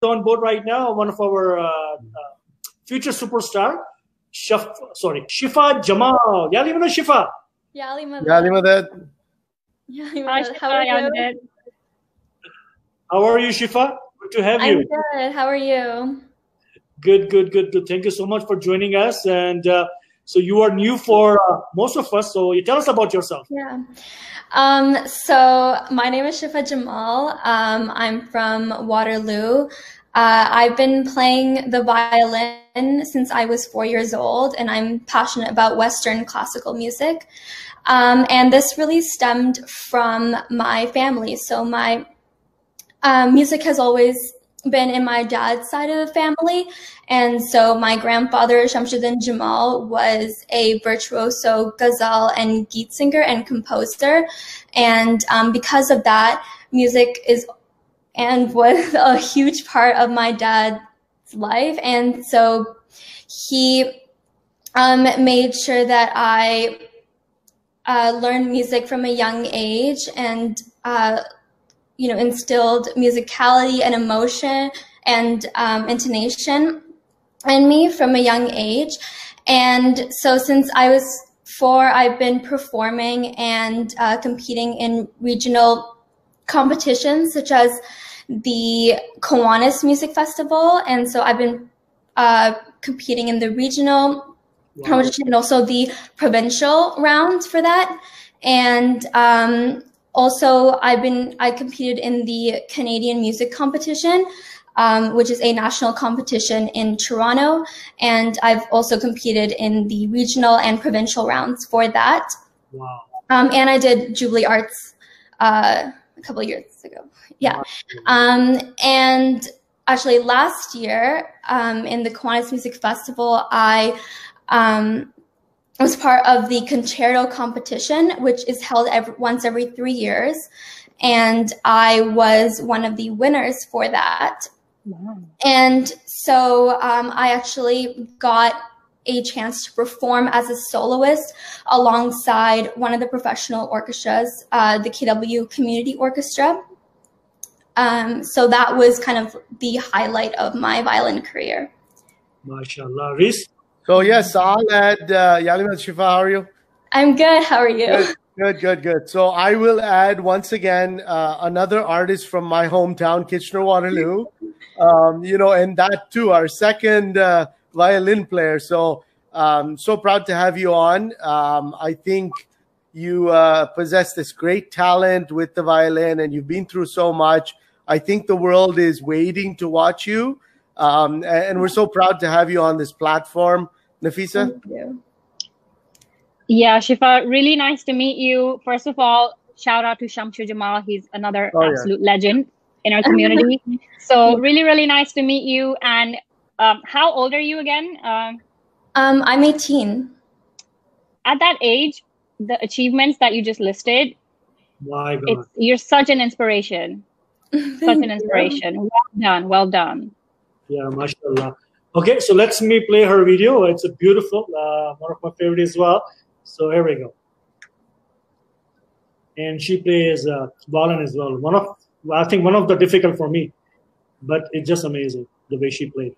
on board right now, one of our future superstar, Shifa Jamal. Yali mana Shifa. Yali Madad. Hi, Shifa. How are you? How are you, Shifa? Good to have you. I'm good. How are you? Good. Thank you so much for joining us. And so you are new for most of us. So you tell us about yourself. Yeah. So my name is Shifa Jamal. I'm from Waterloo. I've been playing the violin since I was 4 years old, and I'm passionate about Western classical music. And this really stemmed from my family. So my music has always been in my dad's side of the family. And so my grandfather, Shamsuddin Jamal, was a virtuoso ghazal and geet singer and composer. And because of that, music was a huge part of my dad's life. And so he made sure that I learned music from a young age and instilled musicality and emotion and intonation in me from a young age. And so since I was 4, I've been performing and competing in regional competitions such as the Kiwanis Music Festival. And so I've been competing in the regional competition and also the provincial rounds for that. And also, I competed in the Canadian Music Competition, which is a national competition in Toronto, and I've also competed in the regional and provincial rounds for that. Wow. And I did Jubilee Arts a couple of years ago. Yeah. And actually, last year in the Kiwanis Music Festival, I was part of the concerto competition, which is held once every 3 years. And I was one of the winners for that. Wow. And so I actually got a chance to perform as a soloist alongside one of the professional orchestras, the KW Community Orchestra. So that was kind of the highlight of my violin career. MashaAllah. Riz? So yes, I'll add Yalimat. Shifa, how are you? I'm good. How are you? Good. So I will add once again another artist from my hometown, Kitchener-Waterloo. And that too, our second violin player. So so proud to have you on. I think you possess this great talent with the violin, and you've been through so much. I think the world is waiting to watch you. And we're so proud to have you on this platform. Nafisa? Thank you. Yeah, Shifa, really nice to meet you. First of all, shout out to Shamsu Jamal. He's another absolute legend in our community. So really, really nice to meet you. And how old are you again? I'm 18. At that age, the achievements that you just listed, my God. You're such an inspiration. Such an inspiration. Well done. Yeah, mashallah. Okay, so let's me play her video. It's a beautiful, one of my favorite as well. So here we go. And she plays violin as well. I think one of the difficult for me, but it's just amazing the way she played.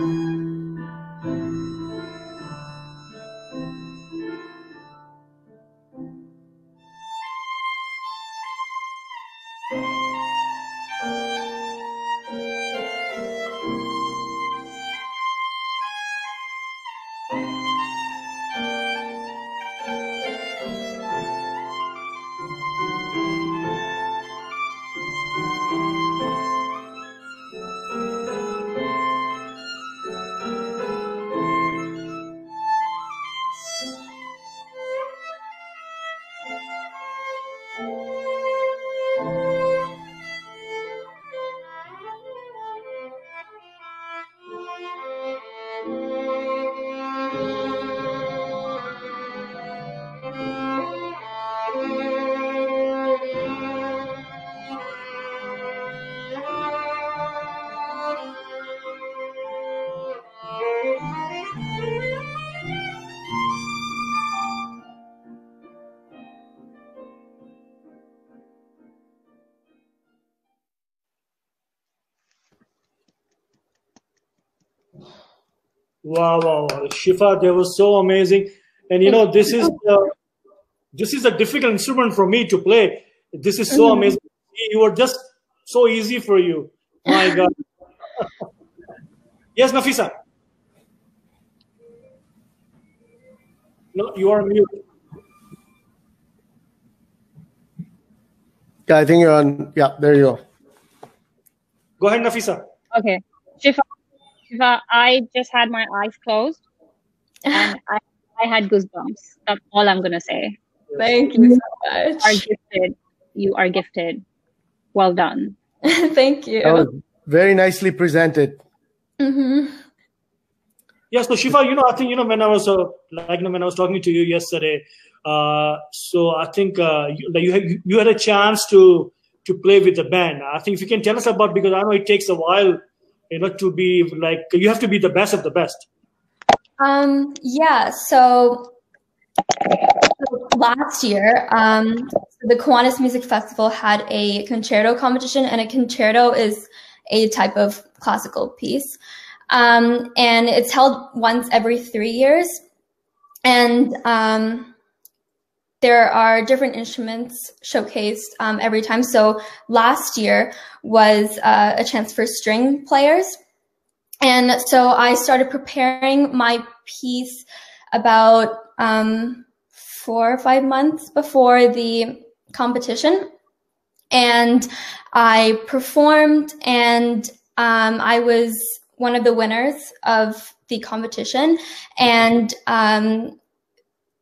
Wow, wow, wow. Shifa, that was so amazing. And this is a difficult instrument for me to play. This is so amazing. You were just so easy for you. My God. Yes, Nafisa. No, you are mute. Yeah, I think you're on. Yeah, there you go. Go ahead, Nafisa. Okay. Shifa, I just had my eyes closed and I had goosebumps. That's all I'm going to say. Thank you so much. You are gifted. You are gifted. Well done. Thank you. That was very nicely presented. Yeah, so Shifa, I think when I was when I was talking to you yesterday, so I think you had a chance to play with the band. I think if you can tell us about, because I know it takes a while, to be like, you have to be the best of the best. Yeah. So last year, the Kiwanis Music Festival had a concerto competition, and a concerto is a type of classical piece. And it's held once every 3 years. And there are different instruments showcased every time. So last year was a chance for string players. And so I started preparing my piece about 4 or 5 months before the competition. And I performed, and I was one of the winners of the competition. And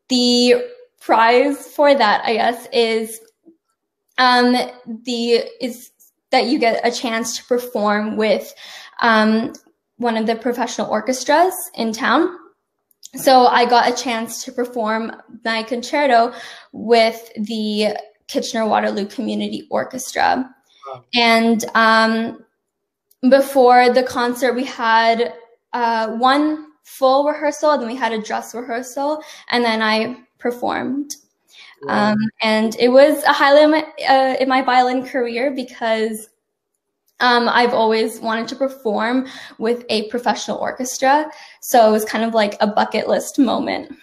the prize for that, I guess, is that you get a chance to perform with one of the professional orchestras in town. So I got a chance to perform my concerto with the Kitchener-Waterloo Community Orchestra. Wow. And before the concert, we had one full rehearsal, then we had a dress rehearsal, and then I performed. Wow. And it was a highlight in my violin career, because I've always wanted to perform with a professional orchestra. So it was kind of like a bucket list moment.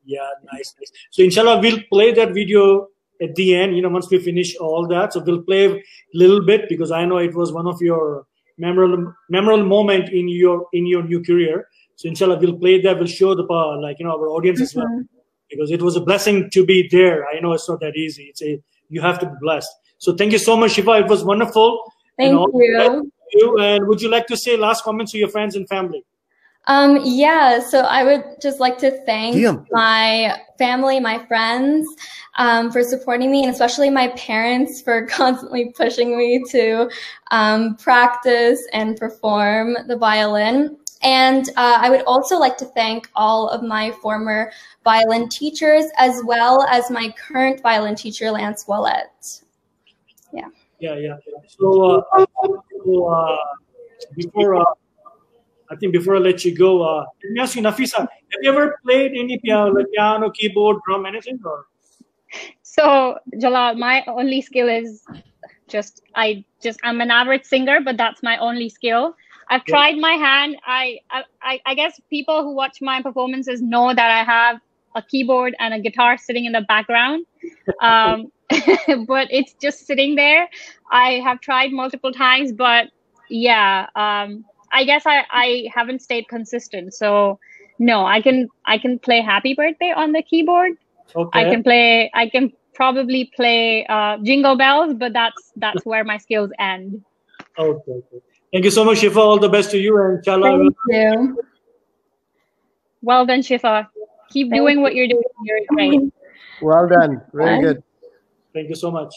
Yeah, nice. So inshallah, we'll play that video at the end, once we finish all that. So we'll play a little bit, because I know it was one of your memorable moment in your new career. So inshallah, we'll play that. We'll show our audience as well, because it was a blessing to be there. I know it's not that easy. You have to be blessed. So thank you so much, Shifa. It was wonderful. Thank you. And would you like to say last comments to your friends and family? Yeah, so I would just like to thank my family, my friends, for supporting me, and especially my parents for constantly pushing me to practice and perform the violin. And I would also like to thank all of my former violin teachers, as well as my current violin teacher, Lance Wallette. Yeah. Yeah. So before I let you go, let me ask you, Nafisa, have you ever played any piano, keyboard, drum, anything? Or? So, Jalal, my only skill is I'm an average singer, but that's my only skill. I've tried my hand. I guess people who watch my performances know that I have a keyboard and a guitar sitting in the background. But it's just sitting there. I have tried multiple times, but yeah, I guess I haven't stayed consistent. So no, I can play Happy Birthday on the keyboard. Okay. I can probably play Jingle Bells, but that's where my skills end. Okay. Thank you so much, Shifa. All the best to you, and inshallah. Thank you. Well done, Shifa. Keep doing what you're doing. You're great. Well done. Very good. Thank you so much.